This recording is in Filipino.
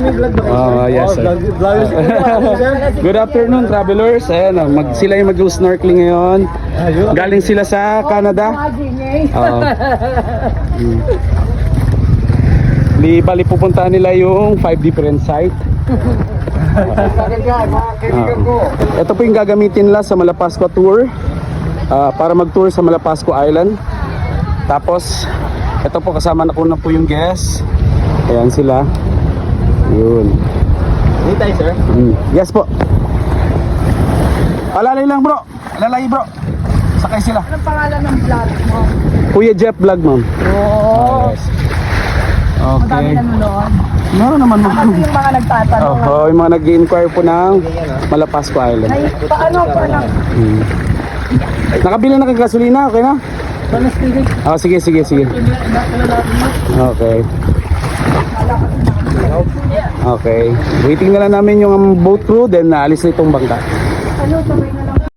Yes, sir. Good afternoon, travelers. Ayan, sila yung mag-snorkeling ngayon. Galing sila sa Canada. Bali pupuntahan nila yung 5 different site. Ito po yung gagamitin nila sa Malapascua Tour, para mag-tour sa Malapascua Island. Tapos ito po, kasama na po yung guests. Ayan sila. Yun. Hindi tayo, sir. Yes po. Alalay lang, bro. Alalay, bro. Sakay sila. Anong pangalan ng vlog mo? Kuya Jeff Vlog, ma'am. Oo. Yes. Madami Okay. nanonood. Meron naman, Kasi ma'am. yung mga nagtatanong. Yung mga nag-inquire po ng Malapascua Island. Ay, paano pa lang? Nakabili na kang gasolina, okay na? Bonus spirit. Sige. Okay. Waiting na lang namin yung boat crew, then naalis na itong bangka. Ano, sabay na lang